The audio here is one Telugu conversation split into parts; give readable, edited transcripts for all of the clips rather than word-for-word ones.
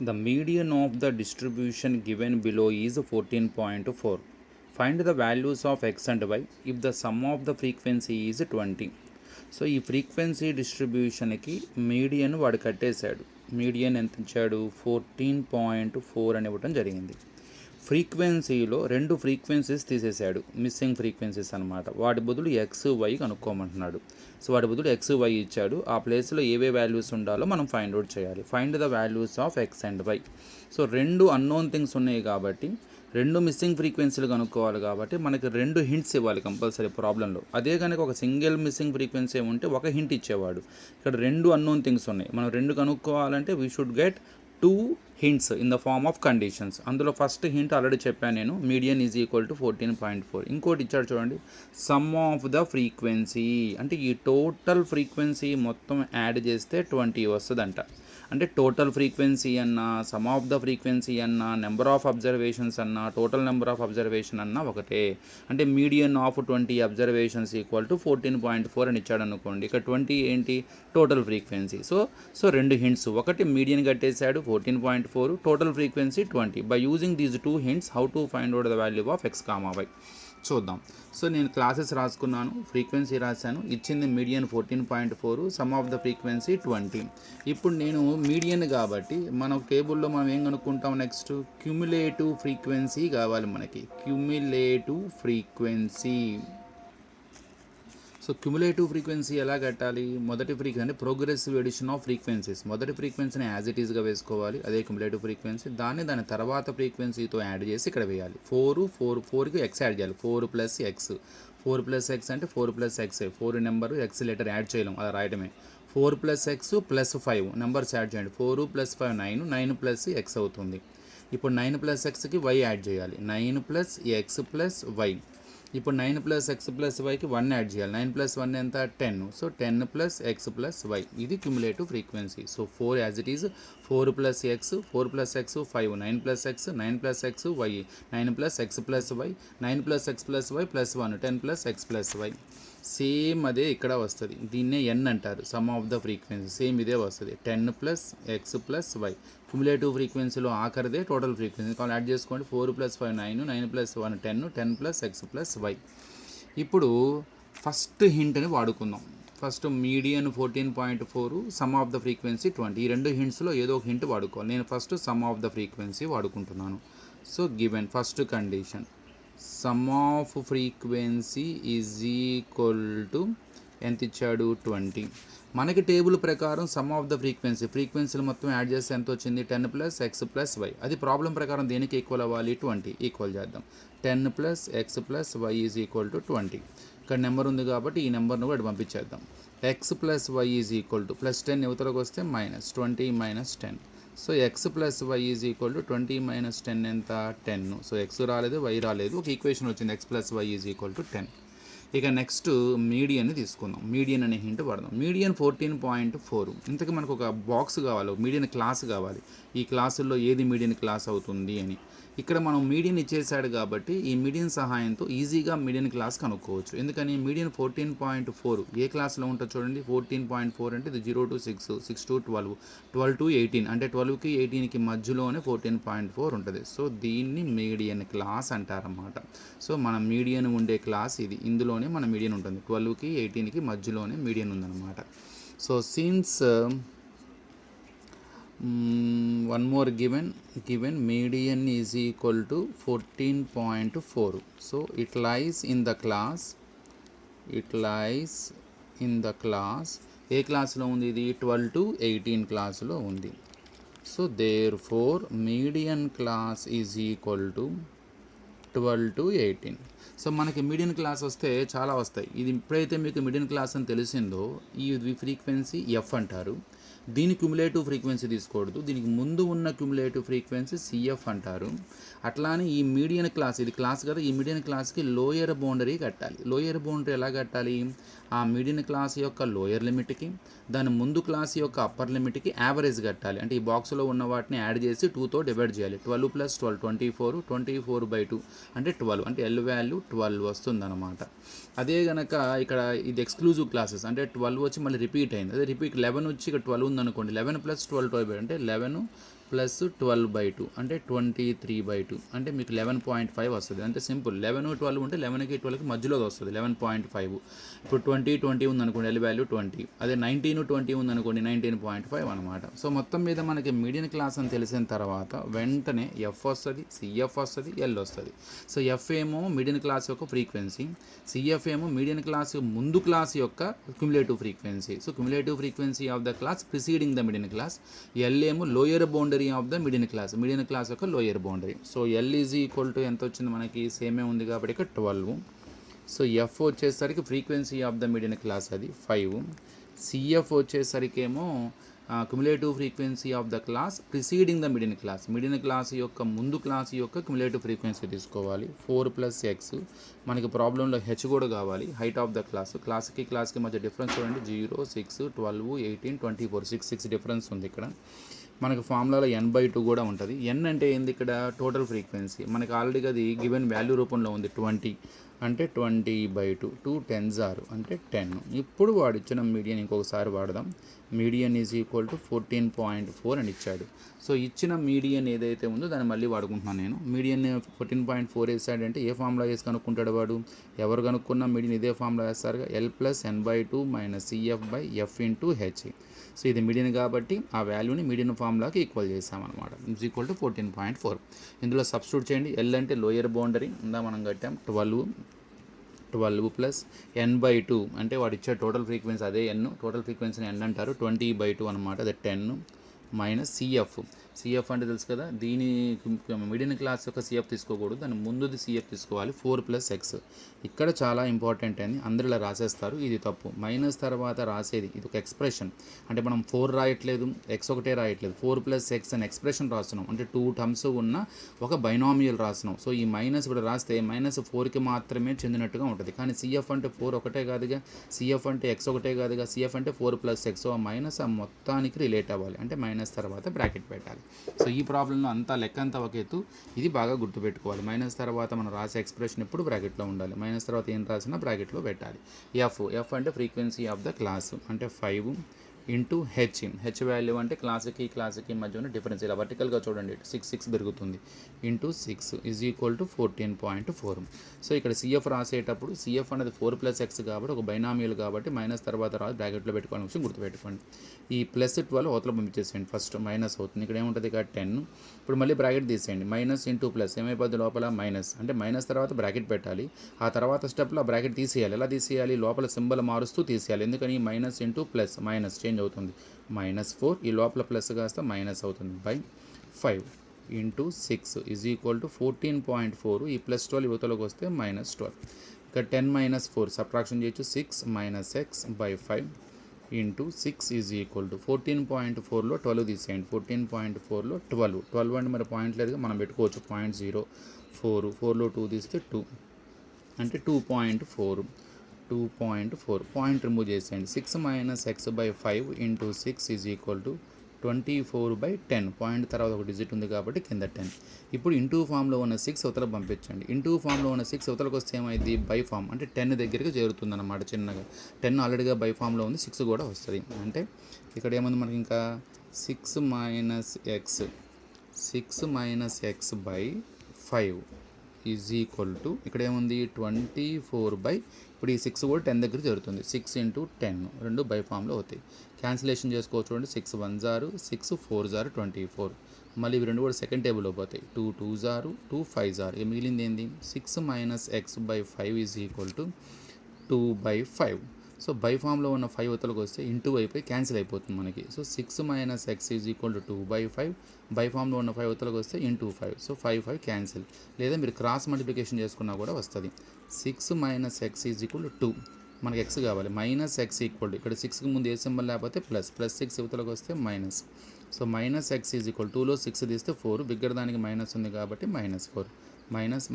The median of the distribution given below is 14.4. Find the values of x and y if the sum of the frequency is 20. So ఈ ఫ్రీక్వెన్సీ డిస్ట్రిబ్యూషన్కి మీడియన్ వాడు కట్టేశాడు. మీడియన్ ఎంత ఇచ్చాడు? 14.4 అని ఇవ్వడం జరిగింది. ఫ్రీక్వెన్సీలో రెండు ఫ్రీక్వెన్సీస్ తీసేశాడు, మిస్సింగ్ ఫ్రీక్వెన్సీస్ అనమాట. వాటి బదులు ఎక్స్ వై కనుక్కోమంటున్నాడు. సో వాటి బదులు ఎక్స్ వై ఇచ్చాడు. ఆ ప్లేస్లో ఏవే వాల్యూస్ ఉండాలో మనం ఫైండ్ అవుట్ చేయాలి. Find the values of X and Y. So రెండు అన్నోన్ థింగ్స్ ఉన్నాయి కాబట్టి, రెండు మిస్సింగ్ ఫ్రీక్వెన్సీలు కనుక్కోవాలి కాబట్టి మనకి రెండు హింట్స్ ఇవ్వాలి కంపల్సరీ ప్రాబ్లంలో. అదే కనుక ఒక సింగిల్ మిస్సింగ్ ఫ్రీక్వెన్సీ ఉంటే ఒక హింట్ ఇచ్చేవాడు. ఇక్కడ రెండు అన్నోన్ థింగ్స్ ఉన్నాయి, మనం రెండు కనుక్కోవాలంటే we should get two hints in the form of conditions. అందులో ఫస్ట్ హింట్ ఆల్రెడీ చెప్పాను నేను, మీడియన్ ఈజ్ ఈక్వల్ టు 14.4. ఇంకోటి ఇచ్చాడు చూడండి, సమ్ ఆఫ్ ద ఫ్రీక్వెన్సీ, అంటే ఈ టోటల్ ఫ్రీక్వెన్సీ మొత్తం యాడ్ చేస్తే 20 వస్తుందంట. అంటే టోటల్ ఫ్రీక్వెన్సీ అన్నా, సమ్ ఆఫ్ ద ఫ్రీక్వెన్సీ అన్నా, నెంబర్ ఆఫ్ అబ్జర్వేషన్స్ అన్నా, టోటల్ నెంబర్ ఆఫ్ అబ్జర్వేషన్ అన్నా ఒకటే. అంటే median of 20 observations equal to 14.4 అని ఇచ్చాడు అనుకోండి. ఇక్కడ 20 ఏంటి? Total frequency. సో రెండు హింట్స్, ఒకటి మీడియన్ కట్టేశాడు 14.4, total frequency 20. By using these two hints how to find out the value of x comma y చూద్దాం. సో నేను క్లాసెస్ రాసుకున్నాను, ఫ్రీక్వెన్సీ రాశాను, ఇచ్చింది median 14.4, sum of the frequency 20. ఇప్పుడు నేను మీడియన్ కాబట్టి మన టేబుల్లో మనం ఏం కనుక్కుంటాం? నెక్స్ట్ క్యుములేటివ్ ఫ్రీక్వెన్సీ కావాలి మనకి. Cumulative frequency. So cumulative frequency ఎలా కట్టాలి? మొదటి frequency progressive edition of frequencies. మొదటి ఫ్రీక్వెన్సీని యాజ్ ఇట్ ఈస్గా వేసుకోవాలి, అదే క్యుములేటివ్ ఫ్రీక్వెన్సీ. దాని తర్వాత ఫ్రీక్వెన్సీతో యాడ్ చేసి ఇక్కడ వేయాలి. 4కి ఎక్స్ యాడ్ చేయాలి. 4 ప్లస్ ఎక్స్. 4 ప్లస్ ఎక్స్ అంటే 4 plus x. 4 number X letter add చేయలేం, అలా రాయటమే. 4 plus x plus 5 numbers add చేయండి. 4 ప్లస్ 5 9, 9 ప్లస్ ఎక్స్ అవుతుంది. ఇప్పుడు 9 ప్లస్ ఎక్స్కి వై యాడ్ చేయాలి. 9 ప్లస్ ఎక్స్ ప్లస్ వై. ఇప్పుడు 9 ప్లస్ ఎక్స్ ప్లస్ వైకి 1 యాడ్ చేయాలి. 9 ప్లస్ 1 ఎంత? 10. So 10 plus x plus y, ఇది cumulative frequency. So 4 as it is, 4 plus x, 4 plus x 5, 9 plus x, 9 plus x y, 9 plus x plus y, 9 plus x plus y plus 1, 10 plus x plus y. Same అదే ఇక్కడ వస్తుంది, దీన్నే ఎన్ అంటారు, sum of the frequency. Same ఇదే వస్తుంది, 10 plus x plus y. Cumulative ఫ్రీక్వెన్సీలో ఆఖరిదే టోటల్ ఫ్రీక్వెన్సీ. కావాలి యాడ్ చేసుకోండి. 4 plus 5 9, 9 plus 1 10, 10 plus x plus y. ఇప్పుడు ఫస్ట్ హింట్ని వాడుకుందాం. First median 14.4, sum of the frequency 20. ఈ రెండు హింట్స్లో ఏదో ఒక హింట్ వాడుకోవాలి. నేను first sum of the frequency వాడుకుంటున్నాను. So given first condition, sum of frequency is equal to ఎంత ఇచ్చాడు? 20. మనకి టేబుల్ ప్రకారం సమ్ ఆఫ్ ద ఫ్రీక్వెన్సీలు మొత్తం యాడ్ చేస్తే ఎంత వచ్చింది? 10 ప్లస్ ఎక్స్ ప్లస్ వై. అది ప్రాబ్లం ప్రకారం దేనికి ఈక్వల్ అవ్వాలి? 20. ఈక్వల్ చేద్దాం. 10 plus x plus why is equal to 20. ఇక్కడ నెంబర్ ఉంది కాబట్టి ఈ నెంబర్ను కూడా పంపించేద్దాం. X plus why is equal to plus 10 యువతలకు వస్తే minus 20 minus 10. So x plus why is equal to 20 minus 10 ఎంత? 10. సో ఎక్స్ రాలేదు, వై రాలేదు, ఒక ఈక్వేషన్ వచ్చింది, X plus why is equal to 10. ఇక నెక్స్ట్ మీడియన్ తీసుకుందాం. మీడియన్ అనే హింట్ పడదాం. మీడియన్ 14.4. ఇంతకు మనకు ఒక బాక్స్ కావాలి, మీడియన్ క్లాస్ కావాలి. ఈ క్లాసుల్లో ఏది మీడియన్ క్లాస్ అవుతుంది అని. ఇక్కడ మనం మీడియన్ ఇచ్చేసాడు కాబట్టి ఈ మీడియన్ సహాయంతో ఈజీగా మీడియన్ క్లాస్ కనుక్కోవచ్చు. ఎందుకని? మీడియన్ 14.4 ఏ క్లాస్లో ఉంటుంది చూడండి. 14.4 అంటే ఇది 0 to 6, 6 to 12, 12 to 18, అంటే 12కి 18కి మధ్యలోనే 14.4 ఉంటుంది. సో దీన్ని మీడియన్ క్లాస్ అంటారన్నమాట. సో మన మీడియన్ ఉండే క్లాస్ ఇది, ఇందులోనే మన మీడియన్ ఉంటుంది. 12కి 18కి మధ్యలోనే మీడియన్ ఉందన్నమాట. So since one more given median is equal to 14.4. so it lies in the class ఏ క్లాస్లో ఉంది? ఇది 12 to 18 క్లాస్లో ఉంది. So therefore median class is equal to 12 to 18. So మనకి మీడియన్ క్లాస్ వస్తే చాలా వస్తాయి. ఇది ఎప్పుడైతే మీకు మీడియన్ క్లాస్ అని తెలిసిందో ఈ ఫ్రీక్వెన్సీ ఎఫ్ అంటారు. దీని క్యుములేటివ్ ఫ్రీక్వెన్సీ తీసుకోకూడదు, దీనికి ముందు ఉన్న క్యుములేటివ్ ఫ్రీక్వెన్సీ సిఎఫ్ అంటారు. అట్లానే ఈ మీడియన్ క్లాస్, ఇది క్లాస్ కదా, ఈ మీడియన్ క్లాస్కి లోయర్ బౌండరీ కట్టాలి. లోయర్ బౌండరీ ఎలా కట్టాలి? ఆ మీడియన్ క్లాస్ యొక్క లోయర్ లిమిట్కి, దాని ముందు క్లాస్ యొక్క అప్పర్ లిమిట్కి యావరేజ్ కట్టాలి. అంటే ఈ బాక్స్లో ఉన్న వాటిని యాడ్ చేసి 2తో డివైడ్ చేయాలి. 12 ప్లస్ 12 24, 24/2 అంటే 12, అంటే ఎల్ వాల్యూ 12 వస్తుందన్నమాట. అదే కనుక ఇక్కడ ఇది ఎక్స్క్లూజివ్ క్లాసెస్, అంటే 12 వచ్చి మళ్ళీ రిపీట్ అయింది. అదే రిపీట్ 11 వచ్చి ఇక్కడ 12 ఉందనుకోండి, 11 ప్లస్ 12 అంటే 11 ప్లస్ 12/2 అంటే 23/2 అంటే మీకు 11.5 వస్తుంది. అంటే సింపుల్ 11 12 ఉంటే 11కి 12కి మధ్యలో వస్తుంది 11.5. ఇప్పుడు 20 ఉందనుకోండి ఎల్ వాల్యూ 20. అదే 19 20 ఉందనుకోండి 19.5 అనమాట. సో మొత్తం మీద మనకి మీడియన్ క్లాస్ అని తెలిసిన తర్వాత వెంటనే ఎఫ్ వస్తుంది, సిఎఫ్ వస్తుంది, ఎల్ వస్తుంది. సో ఎఫ్ ఏమో మీడియన్ క్లాస్ యొక్క ఫ్రీక్వెన్సీ, సిఎఫ్ ఏమో మీడియన్ క్లాస్ ముందు క్లాస్ యొక్క cumulative frequency. So cumulative frequency of the class preceding the median class. L ఏమో lower boundary of the median class యొక్క lower boundary. So L is equal to ఎంత వచ్చింది మనకి, సేమే ఉంది కాబట్టి ఇక్కడ 12. సో ఎఫ్ వచ్చేసరికి frequency of the median class అది 5. సిఎఫ్ వచ్చేసరికి ఏమో cumulative frequency of the class preceding the median class యొక్క ముందు క్లాస్ యొక్క క్యుములేటివ్ ఫ్రీక్వెన్సీ తీసుకోవాలి. 4 + x. మనకి ప్రాబ్లంలో హెచ్ కూడా కావాలి, హైట్ ఆఫ్ ద క్లాస్కి మధ్య డిఫరెన్స్ చూడండి, 0 6 12 18 24 6 డిఫరెన్స్ ఉంది ఇక్కడ. మనకి ఫార్ములాలో n/2 కూడా ఉంటుంది. n అంటే ఏంది ఇక్కడ, టోటల్ ఫ్రీక్వెన్సీ. మనకి ఆల్రెడీ అది గివెన్ వాల్యూ రూపంలో ఉంది 20 అంటే 20/2. 2 10s అంటే 10. ఇప్పుడు వాడు ఇచ్చిన మీడియన్ ఇంకొకసారి వాడదాం. మీడియన్ ఈజ్ ఈక్వల్ టు 14.4 అని ఇచ్చాడు. సో ఇచ్చిన మీడియన్ ఏదైతే ఉందో దాన్ని మళ్ళీ వాడుకుంటున్నాను నేను. మీడియన్ 14.4 వేసాడంటే ఏ ఫార్ములా వేసి కనుక్కుంటాడు వాడు, ఎవరు కనుక్కున్న మీడియన్ ఇదే ఫార్ములా వేస్తారుగా, L + n/2 - CF/F × H. So ఇది మీడియన్ కాబట్టి ఆ వాల్యూని మీడియన్ ఫార్ములాకి ఈక్వల్ చేసామన్నమాట. Is equal to 14.4. ఇందులో సబ్స్టిట్యూట్ చేయండి. L అంటే లోయర్ బౌండరీ, ఇందా మనం కట్టాం 12 + n/2 అంటే వాడు ఇచ్చే టోటల్ ఫ్రీక్వెన్సీ అదే n, టోటల్ ఫ్రీక్వెన్సీని n అంటారు, 20/2 అనమాట. అదే 10 - CF అంటే తెలుసు కదా, దీని మీడియన్ క్లాస్ యొక్క CF తీసుకోకూడదు, దాని ముందుది CF తీసుకోవాలి. 4 + x. ఇక్కడ చాలా ఇంపార్టెంట్ అని అందరూ ఇలా రాసేస్తారు, ఇది తప్పు. మైనస్ తర్వాత రాసేది ఇది ఒక ఎక్స్ప్రెషన్, అంటే మనం 4 రాయట్లేదు, x ఒకటే రాయట్లేదు, 4 + x అని ఎక్స్ప్రెషన్ రాస్తున్నాం, అంటే 2 టర్మ్స్ ఉన్న ఒక బైనామియల్ రాస్తున్నాం. సో ఈ మైనస్ ఇక్కడ రాస్తే -4కి మాత్రమే చెందినట్టుగా ఉంటుంది. కానీ CF అంటే 4 ఒకటే కాదుగా, CF అంటే x ఒకటే కాదుగా, CF అంటే 4 + x. సో ఆ మైనస్ ఆ మొత్తానికి రిలేట్ అవ్వాలి, అంటే మైనస్ తర్వాత బ్రాకెట్ పెట్టాలి. సో ఈ ప్రాబ్లంలో అంతా లెక్కంతా ఒక ఎత్తు, ఇది బాగా గుర్తుపెట్టుకోవాలి. మైనస్ తర్వాత మనం రాసే ఎక్స్ప్రెషన్ ఎప్పుడు బ్రాకెట్లో ఉండాలి, మైనస్ తర్వాత ఏం రాసినా బ్రాకెట్లో పెట్టాలి. ఎఫ్ అంటే ఫ్రీక్వెన్సీ ఆఫ్ ద క్లాస్, అంటే 5 × హెచ్ వాల్యూ అంటే క్లాస్కి మధ్య ఉన్న డిఫరెన్స్. ఇలా వర్టికల్గా చూడండి, 6 పెరుగుతుంది, ×6 ఈజ్ ఈక్వల్ టు 14.4. సో ఇక్కడ CF రాసేటప్పుడు CF అనేది 4 + x కాబట్టి ఒక బైనామియల్ కాబట్టి మైనస్ తర్వాత రాదు, బ్రాకెట్లో పెట్టుకోవాలని విషయం గుర్తుపెట్టుకోండి. ఈ +12 అవతల పంపించేసేయండి, ఫస్ట్ మైనస్ అవుతుంది, ఇక్కడ ఏముంటుంది ఇక్కడ 10. ఇప్పుడు మళ్ళీ బ్రాకెట్ తీసేయండి, మైనస్ × ప్లస్ ఏమైపోద్ది లోపల మైనస్, అంటే మైనస్ తర్వాత బ్రాకెట్ పెట్టాలి. ఆ తర్వాత స్టెప్లో ఆ బ్రాకెట్ తీసేయాలి. ఎలా తీసేయాలి, లోపల సింబల్ మారుస్తూ తీసేయాలి. ఎందుకని మైనస్ × ప్లస్ మైనస్ చేంజ్ అవుతుంది, -4. ఈ లోపల ప్లస్ కాస్త మైనస్ అవుతుంది, /5 × 6 ఈజ్ ఈక్వల్ టు 14.4. ఈ +12 యువతలోకి వస్తే -12. ఇక్కడ 10 - 4 సబ్ట్రాక్షన్ చేయొచ్చు, 6 - x /5 × 6 ఈజ్ ఈక్వల్ టు 14.4లో 12 తీసేయండి, 14.4లో 12 అంటే మరి పాయింట్ లేదుగా, మనం పెట్టుకోవచ్చు 0.04. 4లో 2 తీస్తే 2 అంటే 2.4. పాయింట్ రిమూవ్ చేసేయండి. 6 - x /5 × 6 is equal to 24/10. Point తర్వాత ఒక డిజిట్ ఉంది కాబట్టి కింద 10. ఇప్పుడు ఇంటూ ఫామ్లో ఉన్న 6 అవతల పంపించండి. ఇంటూ ఫామ్లో ఉన్న 6 అవతలకు వస్తే ఏమైంది, బై ఫామ్ అంటే 10 దగ్గరికి చేరుతుంది అన్నమాట. చిన్నగా 10 ఆల్రెడీగా బై ఫామ్లో ఉంది, 6 కూడా వస్తుంది. అంటే ఇక్కడ ఏముంది మనకి ఇంకా 6 - x /5 ఈజ్ ఈక్వల్ టు ఇక్కడ ఏముంది 24/, ఇప్పుడు ఈ 6 కూడా 10 దగ్గర జరుగుతుంది, 6 × 10 రెండు బై ఫామ్లో అవుతాయి. క్యాన్సిలేషన్ చేసుకోవచ్చు చూడండి, 6 1s 6 4s 24. మళ్ళీ ఇవి రెండు కూడా సెకండ్ టేబుల్లో పోతాయి, 2 2s 2 5s. ఇక మిగిలింది ఏంది, 6 - x /5 is equal to 2/5. So by ఫామ్లో ఉన్న 5 అవతలకు వస్తే ఇంటూ అయిపోయి క్యాన్సిల్ అయిపోతుంది మనకి. So 6 - x is equal to 2/5. By ఫామ్లో ఉన్న 5 అవతలకు వస్తే × 5. సో 5 క్యాన్సిల్, లేదా మీరు క్రాస్ మల్టిప్లికేషన్ చేసుకున్నా కూడా వస్తుంది. 6 - x ఈజ్ ఈక్వల్ టు 2. మనకి x కావాలి, -x ఈక్వల్ టు ఇక్కడ 6కి ముందు ఏ సింబల్ లేకపోతే +6 అవతలకు వస్తే minus. So -x is equal 2లో 6 తీస్తే 4, బిగ్గర దానికి మైనస్ ఉంది కాబట్టి -4.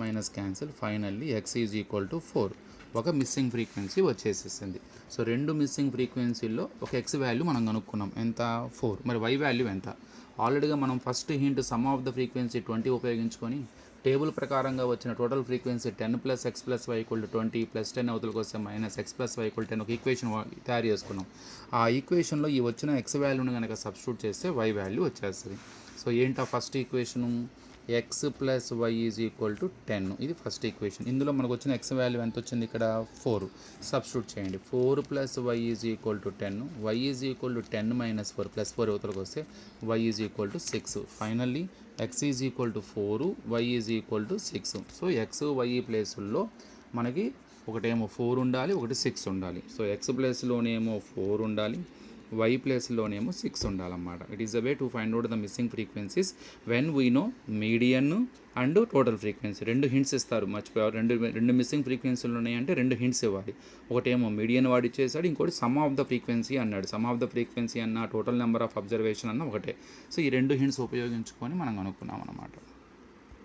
Minus cancel, finally x is equal to 4. ఒక మిస్సింగ్ ఫ్రీక్వెన్సీ వచ్చేసేసింది. సో రెండు మిస్సింగ్ ఫ్రీక్వెన్సీల్లో ఒక x వాల్యూ మనం కనుక్కున్నాం, ఎంత 4. మరి y వాల్యూ ఎంత, ఆల్రెడీగా మనం first hint some of the frequency 20 ఉపయోగించుకొని టేబుల్ ప్రకారంగా వచ్చిన టోటల్ ఫ్రీక్వెన్సీ 10 + x + y = 20 + 10 అవతలకు వస్తే -x + y = 10 ఒక ఈక్వేషన్ తయారు చేసుకున్నాం. ఆ ఈక్వేషన్లో ఈ వచ్చిన x వాల్యూని కనుక సబ్స్టిట్యూట్ చేస్తే y వాల్యూ వచ్చేస్తుంది. సో ఏంటా first equation, X plus why is equal to 10. ఇది ఫస్ట్ ఈక్వేషన్. ఇందులో మనకు వచ్చిన ఎక్స్ వాల్యూ ఎంత వచ్చింది ఇక్కడ 4. సబ్స్టిట్యూట్ చేయండి. 4 plus why is equal to 10. Y is equal to 10 minus 4 plus 4 యువతలకు వస్తే Y is equal to 6. Finally X is equal to 4, Y is equal to 6. So X Y ప్లేసుల్లో మనకి ఒకటేమో 4 ఉండాలి, ఒకటి 6 ఉండాలి. సో ఎక్స్ ప్లేస్లోనేమో 4 ఉండాలి, వై ప్లేస్లోనేమో 6 ఉండాలన్నమాట. It is a way to find out the missing frequencies when we know median and total frequency. 2 hints ఇస్తారు, మర్చిపోయారు. రెండు మిస్సింగ్ ఫ్రీక్వెన్సీలు ఉన్నాయంటే 2 హింట్స్ ఇవ్వాలి. ఒకటేమో మీడియన్ వాడు ఇచ్చేసాడు, ఇంకోటి సమ్ ఆఫ్ ద ఫ్రీక్వెన్సీ అన్నాడు. సమ్ ఆఫ్ ద ఫ్రీక్వెన్సీ అన్న టోటల్ నెంబర్ ఆఫ్ అబ్జర్వేషన్ అన్న ఒకటే. సో ఈ 2 హింట్స్ ఉపయోగించుకొని మనం కనుక్కున్నాం అన్నమాట.